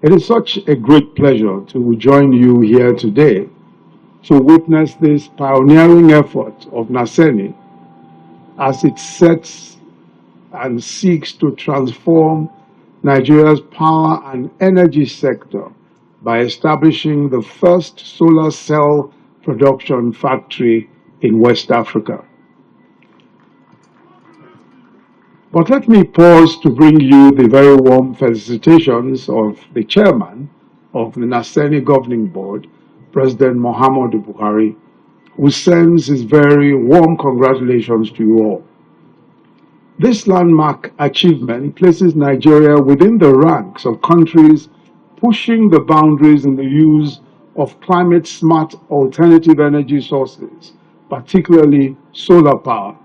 It is such a great pleasure to join you here today to witness this pioneering effort of NASENI as it sets and seeks to transform Nigeria's power and energy sector by establishing the first solar cell production factory in West Africa. But let me pause to bring you the very warm felicitations of the chairman of the NASENI Governing Board, President Muhammadu Buhari, who sends his very warm congratulations to you all. This landmark achievement places Nigeria within the ranks of countries pushing the boundaries in the use of climate-smart alternative energy sources, particularly solar power.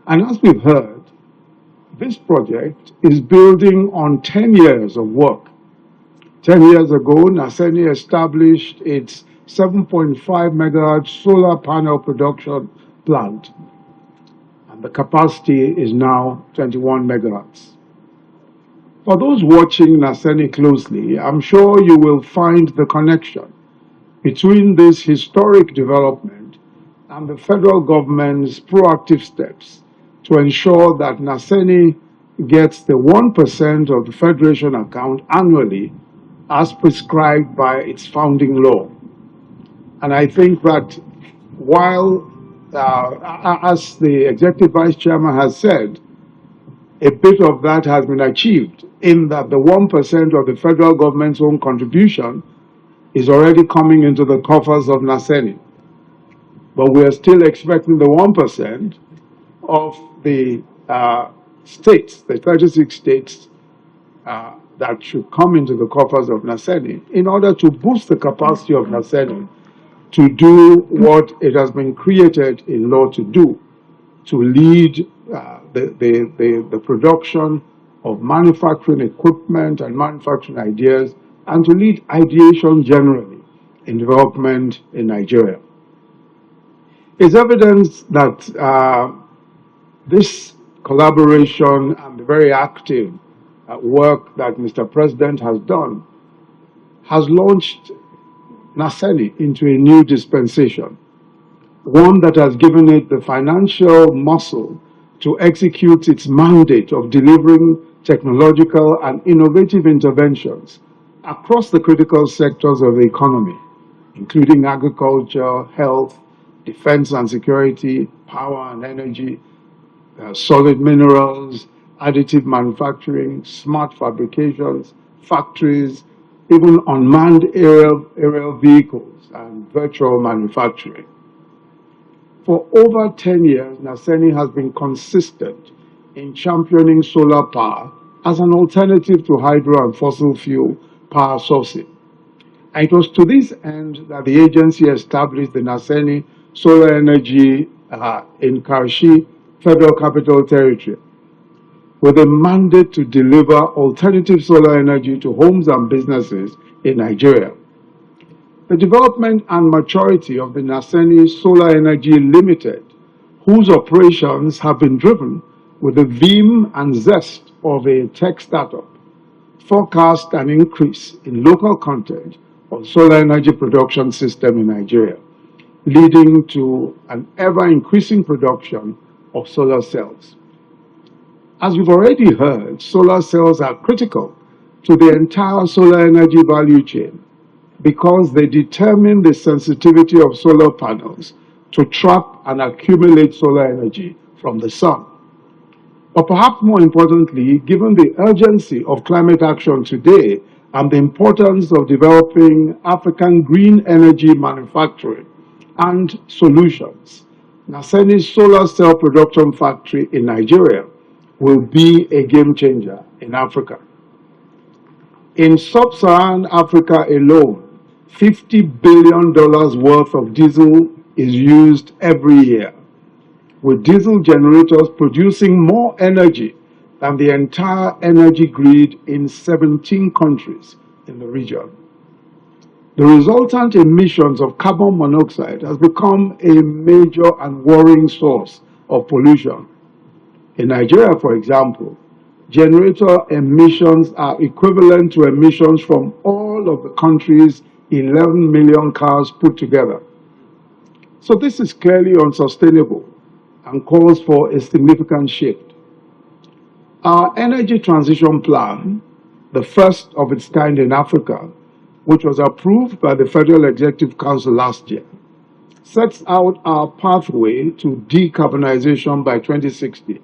And as we've heard, this project is building on 10 years of work. 10 years ago, NASENI established its 7.5 megawatt solar panel production plant, and the capacity is now 21 megawatts. For those watching NASENI closely, I'm sure you will find the connection between this historic development and the federal government's proactive steps to ensure that NASENI gets the 1% of the Federation account annually as prescribed by its founding law. And I think that while, as the Executive Vice Chairman has said, a bit of that has been achieved in that the 1% of the federal government's own contribution is already coming into the coffers of NASENI. But we are still expecting the 1% of the states, the 36 states that should come into the coffers of NASENI in order to boost the capacity of NASENI to do what it has been created in law to do, to lead the production of manufacturing equipment and manufacturing ideas, and to lead ideation generally in development in Nigeria. It's evidence that this collaboration and the very active work that Mr. President has done has launched NASENI into a new dispensation, one that has given it the financial muscle to execute its mandate of delivering technological and innovative interventions across the critical sectors of the economy, including agriculture, health, defense and security, power and energy, solid minerals, additive manufacturing, smart fabrications, factories, even unmanned aerial vehicles and virtual manufacturing. For over 10 years, NASENI has been consistent in championing solar power as an alternative to hydro and fossil fuel power sourcing. And it was to this end that the agency established the NASENI Solar Energy in Karshi Federal Capital Territory, with a mandate to deliver alternative solar energy to homes and businesses in Nigeria. The development and maturity of the NASENI Solar Energy Limited, whose operations have been driven with the vim and zest of a tech startup, forecast an increase in local content of solar energy production system in Nigeria, leading to an ever-increasing production of solar cells. As we've already heard, solar cells are critical to the entire solar energy value chain because they determine the sensitivity of solar panels to trap and accumulate solar energy from the sun. But perhaps more importantly, given the urgency of climate action today and the importance of developing African green energy manufacturing and solutions, NASENI's solar cell production factory in Nigeria will be a game changer in Africa. In sub-Saharan Africa alone, $50 billion worth of diesel is used every year, with diesel generators producing more energy than the entire energy grid in 17 countries in the region. The resultant emissions of carbon monoxide has become a major and worrying source of pollution. In Nigeria, for example, generator emissions are equivalent to emissions from all of the country's 11 million cars put together. So this is clearly unsustainable and calls for a significant shift. Our energy transition plan, the first of its kind in Africa, which was approved by the Federal Executive Council last year, sets out our pathway to decarbonization by 2060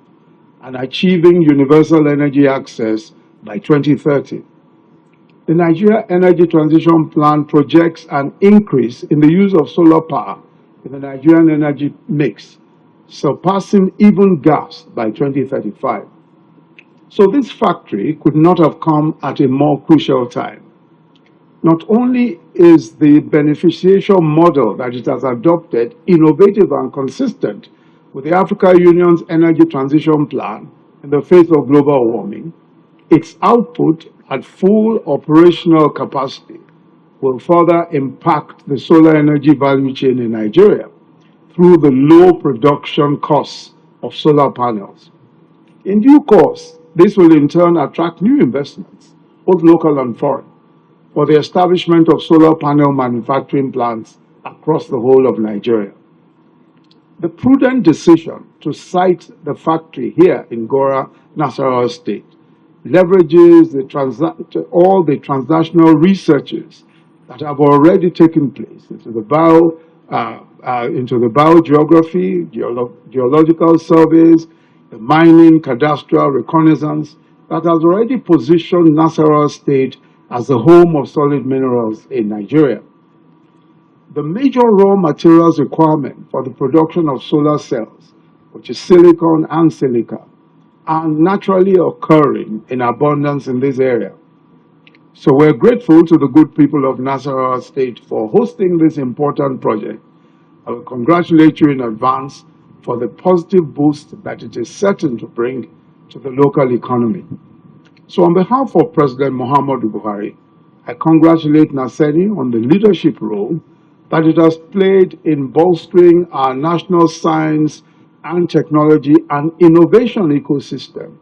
and achieving universal energy access by 2030. The Nigeria Energy Transition Plan projects an increase in the use of solar power in the Nigerian energy mix, surpassing even gas by 2035. So this factory could not have come at a more crucial time. Not only is the beneficiation model that it has adopted innovative and consistent with the African Union's energy transition plan in the face of global warming, its output at full operational capacity will further impact the solar energy value chain in Nigeria through the low production costs of solar panels. In due course, this will in turn attract new investments, both local and foreign, for the establishment of solar panel manufacturing plants across the whole of Nigeria. The prudent decision to site the factory here in Gora, Nasarawa State, leverages all the transnational researches that have already taken place into the biogeography, geological surveys, the mining, cadastral reconnaissance that has already positioned Nasarawa State as the home of solid minerals in Nigeria. The major raw materials requirement for the production of solar cells, which is silicon and silica, are naturally occurring in abundance in this area. So we're grateful to the good people of Nasarawa State for hosting this important project. I will congratulate you in advance for the positive boost that it is certain to bring to the local economy. So on behalf of President Muhammadu Buhari, I congratulate NASENI on the leadership role that it has played in bolstering our national science and technology and innovation ecosystem,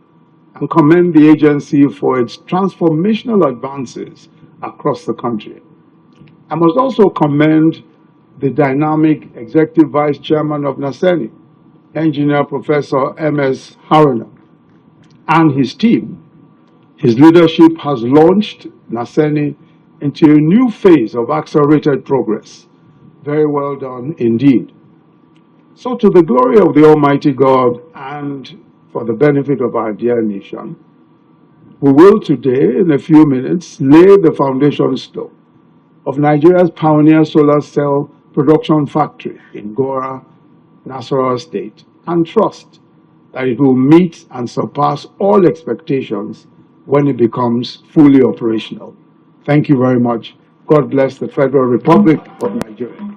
and commend the agency for its transformational advances across the country. I must also commend the dynamic Executive Vice Chairman of NASENI, Engineer Professor MS Haruna, and his team. His leadership has launched NASENI into a new phase of accelerated progress. Very well done indeed. So to the glory of the Almighty God and for the benefit of our dear nation, we will today, in a few minutes, lay the foundation stone of Nigeria's pioneer solar cell production factory in Gora, Nasarawa State, and trust that it will meet and surpass all expectations when it becomes fully operational. Thank you very much. God bless the Federal Republic of Nigeria.